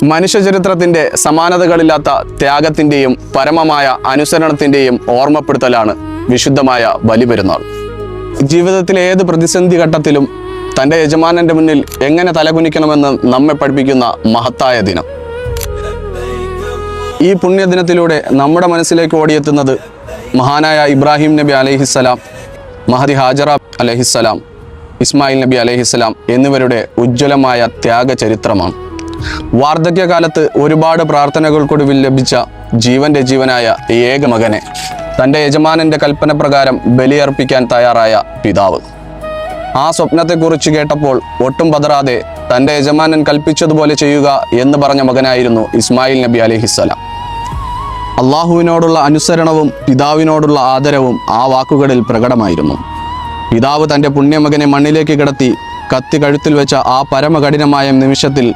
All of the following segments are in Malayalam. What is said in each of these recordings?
മനുഷ്യചരിത്രത്തിൻ്റെ സമാനതകളില്ലാത്ത ത്യാഗത്തിൻ്റെയും പരമമായ അനുസരണത്തിൻ്റെയും ഓർമ്മപ്പെടുത്തലാണ് വിശുദ്ധമായ ബലിപെരുന്നാൾ. ജീവിതത്തിലെ ഏത് പ്രതിസന്ധി ഘട്ടത്തിലും തൻ്റെ യജമാനൻ്റെ മുന്നിൽ എങ്ങനെ തലകുനിക്കണമെന്ന് നമ്മെ പഠിപ്പിക്കുന്ന മഹത്തായ ദിനം. ഈ പുണ്യദിനത്തിലൂടെ നമ്മുടെ മനസ്സിലേക്ക് ഓടിയെത്തുന്നത് മഹാനായ ഇബ്രാഹിം നബി അലൈഹിസ്സലാം, മഹദി ഹാജറ അലൈഹിസ്സലാം, ഇസ്മായിൽ നബി അലൈഹിസ്സലാം എന്നിവരുടെ ഉജ്ജ്വലമായ ത്യാഗചരിത്രമാണ്. വാർദ്ധക്യകാലത്ത് ഒരുപാട് പ്രാർത്ഥനകൾക്കൊടുവിൽ ലഭിച്ച ജീവൻ്റെ ജീവനായ ഏക മകനെ തൻ്റെ യജമാനൻ്റെ കൽപ്പന പ്രകാരം ബലിയർപ്പിക്കാൻ തയ്യാറായ പിതാവ്. ആ സ്വപ്നത്തെക്കുറിച്ച് കേട്ടപ്പോൾ ഒട്ടും പതറാതെ തൻ്റെ യജമാനൻ കൽപ്പിച്ചതുപോലെ ചെയ്യുക എന്ന് പറഞ്ഞ മകനായിരുന്നു ഇസ്മായിൽ നബി അലൈഹിസ്സലാം. അള്ളാഹുവിനോടുള്ള അനുസരണവും പിതാവിനോടുള്ള ആദരവും ആ വാക്കുകളിൽ പ്രകടമായിരുന്നു. പിതാവ് തൻ്റെ പുണ്യമകനെ മണ്ണിലേക്ക് കിടത്തി കത്തി കഴുത്തിൽ വെച്ച ആ പരമകഠിനമായ നിമിഷത്തിൽ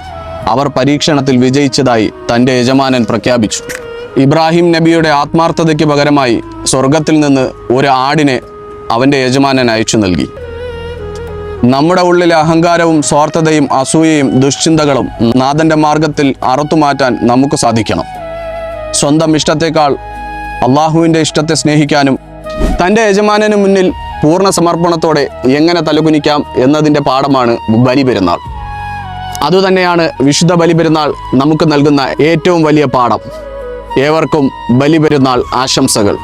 അവർ പരീക്ഷണത്തിൽ വിജയിച്ചതായി തൻ്റെ യജമാനൻ പ്രഖ്യാപിച്ചു. ഇബ്രാഹിം നബിയുടെ ആത്മാർത്ഥതയ്ക്ക് പകരമായി സ്വർഗത്തിൽ നിന്ന് ഒരു ആടിനെ അവൻ്റെ യജമാനൻ അയച്ചു നൽകി. നമ്മുടെ ഉള്ളിലെ അഹങ്കാരവും സ്വാർത്ഥതയും അസൂയയും ദുശ്ചിന്തകളും നാഥൻ്റെ മാർഗത്തിൽ അറുത്തുമാറ്റാൻ നമുക്ക് സാധിക്കണം. സ്വന്തം ഇഷ്ടത്തെക്കാൾ അള്ളാഹുവിൻ്റെ ഇഷ്ടത്തെ സ്നേഹിക്കാനും തൻ്റെ യജമാനന് മുന്നിൽ പൂർണ്ണ സമർപ്പണത്തോടെ എങ്ങനെ തലകുനിക്കാം എന്നതിൻ്റെ പാഠമാണ് ബലിപെരുന്നാൾ. അതുതന്നെയാണ് വിശുദ്ധ ബലിപെരുന്നാൾ നമുക്ക് നൽകുന്ന ഏറ്റവും വലിയ പാഠം. ഏവർക്കും ബലിപെരുന്നാൾ ആശംസകൾ.